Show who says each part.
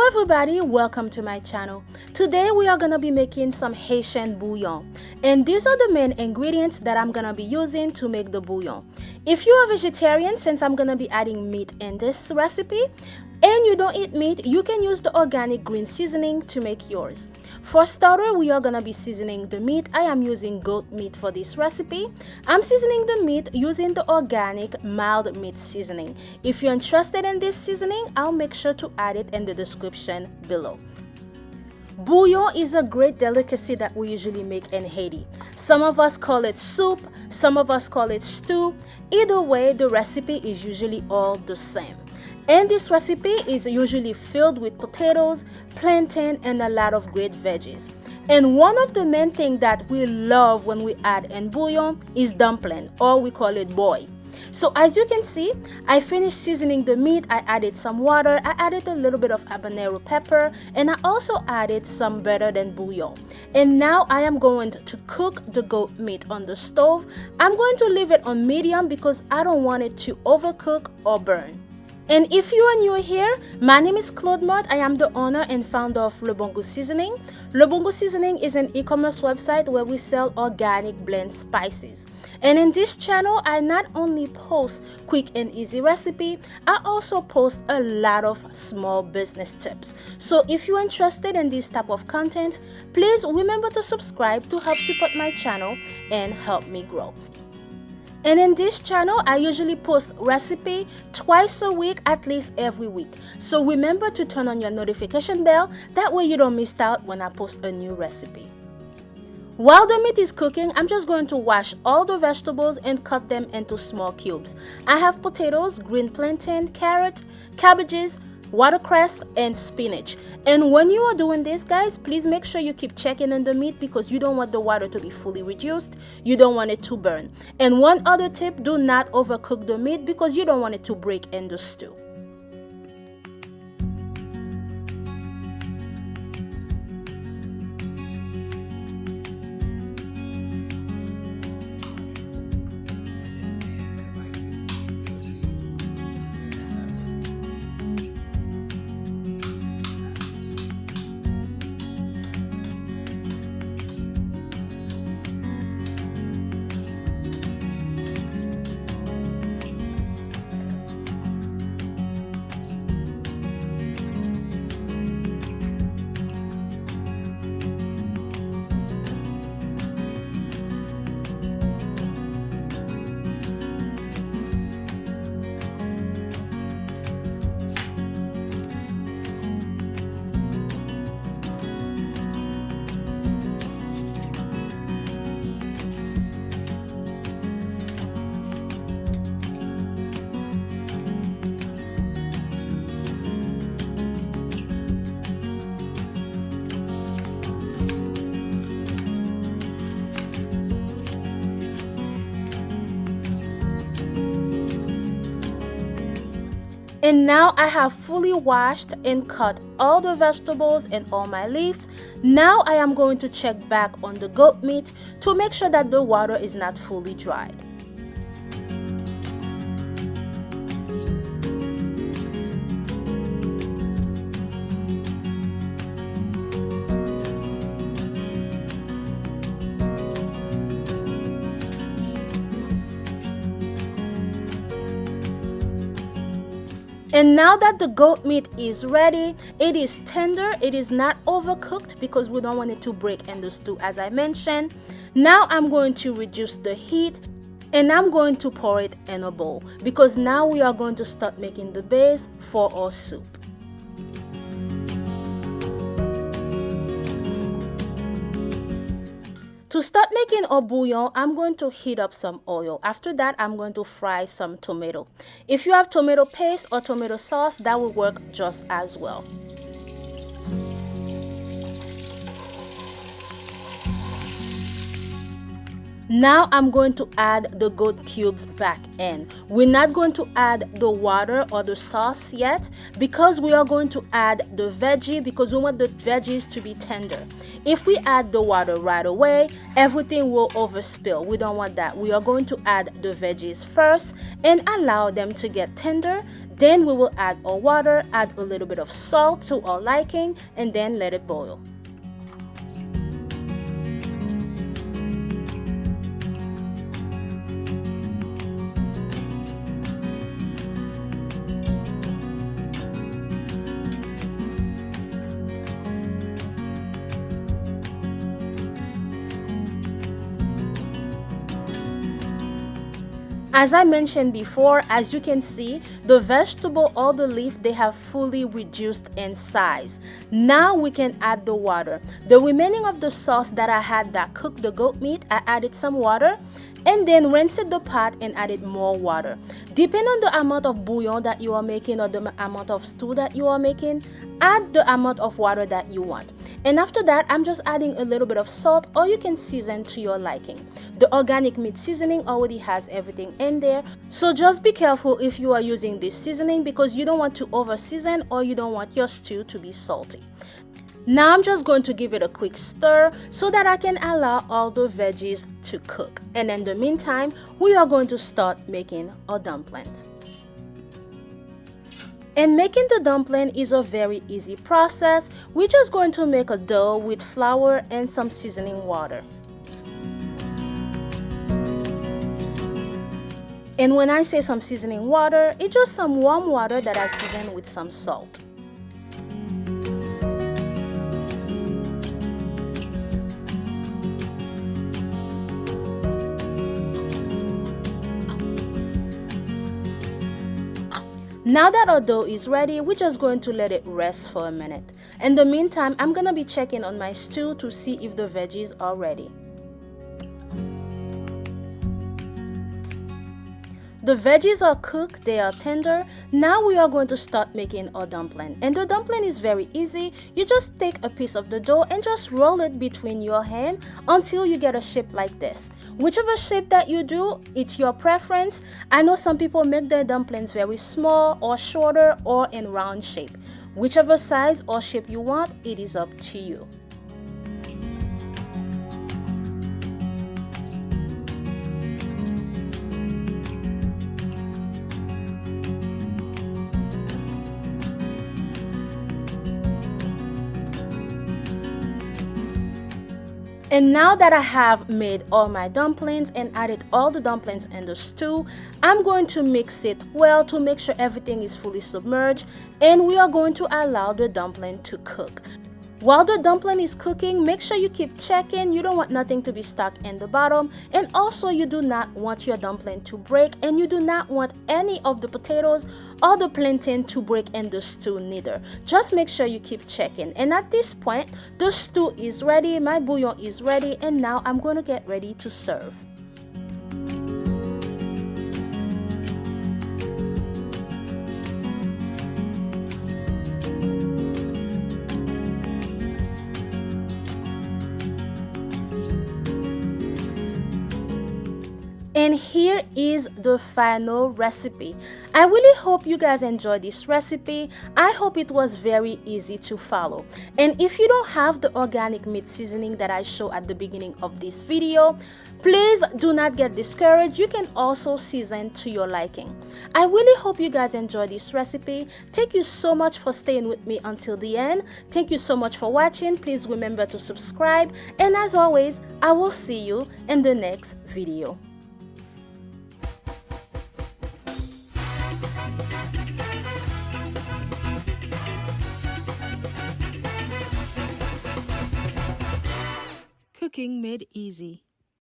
Speaker 1: Hello everybody, welcome to my channel. Today we are gonna be making some Haitian bouillon, and these are the main ingredients that I'm gonna be using to make the bouillon. If you are vegetarian, since I'm gonna be adding meat in this recipe, and you don't eat meat, you can use the organic green seasoning to make yours. For starter, we are gonna be seasoning the meat. I am using goat meat for this recipe. I'm seasoning the meat using the organic mild meat seasoning. If you're interested in this seasoning, I'll make sure to add it in the description below. Bouillon is a great delicacy that we usually make in Haiti. Some of us call it soup, some of us call it stew. Either way, the recipe is usually all the same. And this recipe is usually filled with potatoes, plantain, and a lot of great veggies. And one of the main things that we love when we add in bouillon is dumpling, or we call it boy. So as you can see, I finished seasoning the meat. I added some water, I added a little bit of habanero pepper, and I also added some better than bouillon. And now I am going to cook the goat meat on the stove. I'm going to leave it on medium because I don't want it to overcook or burn. And if you are new here, my name is Claude Mott. I am the owner and founder of Le Bon Goût Seasoning. Le Bon Goût Seasoning is an e-commerce website where we sell organic blend spices. And in this channel, I not only post quick and easy recipe, I also post a lot of small business tips. So if you're interested in this type of content, please remember to subscribe to help support my channel and help me grow. And in this channel, I usually post recipe twice a week, at least every week. So remember to turn on your notification bell, that way you don't miss out when I post a new recipe. While the meat is cooking, I'm just going to wash all the vegetables and cut them into small cubes. I have potatoes, green plantain, carrot, cabbages, watercress, and spinach. And when you are doing this, guys, please make sure you keep checking in the meat because you don't want the water to be fully reduced. You don't want it to burn. And one other tip, do not overcook the meat because you don't want it to break in the stew. And now I have fully washed and cut all the vegetables and all my leaf. Now I am going to check back on the goat meat to make sure that the water is not fully dried. And now that the goat meat is ready, it is tender, it is not overcooked because we don't want it to break in the stew as I mentioned. Now I'm going to reduce the heat and I'm going to pour it in a bowl because now we are going to start making the base for our soup. To start making our bouillon, I'm going to heat up some oil. After that, I'm going to fry some tomato. If you have tomato paste or tomato sauce, that will work just as well. Now I'm going to add the goat cubes back in. We're not going to add the water or the sauce yet because we are going to add the veggie because we want the veggies to be tender. If we add the water right away, everything will overspill. We don't want that. We are going to add the veggies first and allow them to get tender. Then we will add our water, add a little bit of salt to our liking, and then let it boil. As I mentioned before, as you can see, the vegetable or the leaf, they have fully reduced in size. Now we can add the water. The remaining of the sauce that I had that cooked the goat meat, I added some water and then rinsed the pot and added more water. Depending on the amount of bouillon that you are making or the amount of stew that you are making, add the amount of water that you want. And after that, I'm just adding a little bit of salt, or you can season to your liking. The organic meat seasoning already has everything in there, so just be careful if you are using this seasoning because you don't want to over season or you don't want your stew to be salty. Now I'm just going to give it a quick stir so that I can allow all the veggies to cook. And in the meantime, we are going to start making our dumplings. And making the dumpling is a very easy process. We're just going to make a dough with flour and some seasoning water. And when I say some seasoning water, it's just some warm water that I season with some salt. Now that our dough is ready, we're just going to let it rest for a minute. In the meantime, I'm going to be checking on my stew to see if the veggies are ready. The veggies are cooked, they are tender. Now we are going to start making our dumpling. And the dumpling is very easy. You just take a piece of the dough and just roll it between your hand until you get a shape like this. Whichever shape that you do, it's your preference. I know some people make their dumplings very small or shorter or in round shape. Whichever size or shape you want, it is up to you. And now that I have made all my dumplings and added all the dumplings in the stew, I'm going to mix it well to make sure everything is fully submerged, and we are going to allow the dumpling to cook. While the dumpling is cooking, make sure you keep checking. You don't want nothing to be stuck in the bottom, and also you do not want your dumpling to break, and you do not want any of the potatoes or the plantain to break in the stew neither. Just make sure you keep checking. And at this point, the stew is ready, my bouillon is ready, and now I'm going to get ready to serve. And here is the final recipe. I really hope you guys enjoyed this recipe. I hope it was very easy to follow. And if you don't have the organic meat seasoning that I showed at the beginning of this video, please do not get discouraged. You can also season to your liking. I really hope you guys enjoyed this recipe. Thank you so much for staying with me until the end. Thank you so much for watching. Please remember to subscribe. And as always, I will see you in the next video. Cooking made easy.